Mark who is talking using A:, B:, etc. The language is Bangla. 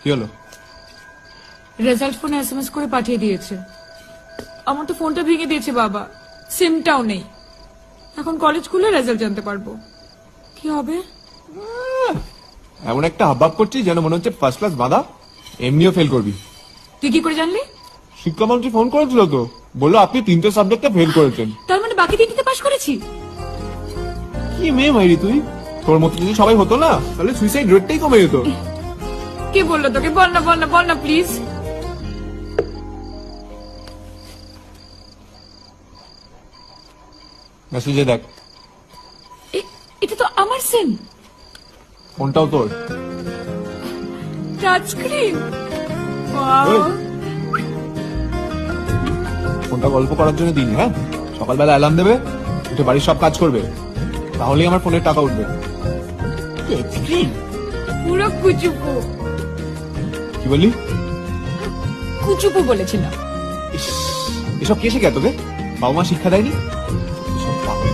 A: কি হলো?
B: রেজাল্ট ফোনে এসএমএস করে পাঠিয়ে দিয়েছে। আমার তো ফোনটা ভেঙে দিয়েছে বাবা, সিমটাও নেই। এখন কলেজ খুলে রেজাল্ট জানতে পারবো। কি হবে?
A: এমন একটা হাবভাব করছিস যেন মনে হচ্ছে ফার্স্ট ক্লাস বাঁধা, এমনিও ফেল করবি।
B: তুই কি করে জানলি?
A: শিক্ষামন্ত্রী ফোন করেছিল তো, বললো আপনি 3টে সাবজেক্টে ফেল করেছেন।
B: তার মানে বাকি 3টিতে পাশ করেছি।
A: কি মেয়ে মাইরি তুই! তোর মতো যদি সবাই হতো না, তাহলে সুইসাইড রেটটাই কমে যেত।
B: কে বললো তোকে? বল না বল না বল না প্লিজ।
A: মেসেজে দেখ।
B: এটা তো আমার সিম।
A: ফোনটাও তোর।
B: Touch screen.
A: ওই, ফোনটা গল্প করার জন্য দিন। হ্যাঁ, সকালবেলা অ্যালার্ম দেবে, উঠে বাড়ির সব কাজ করবে, তাহলেই আমার ফোনের টাকা উঠবে।
B: পুরো কুচুপু।
A: কি বললি?
B: কুচুপু বলেছিলাম।
A: ইস, এসব কে শেখা তোকে? বাবা মা শিক্ষা দেয়নি? এসব পাগল।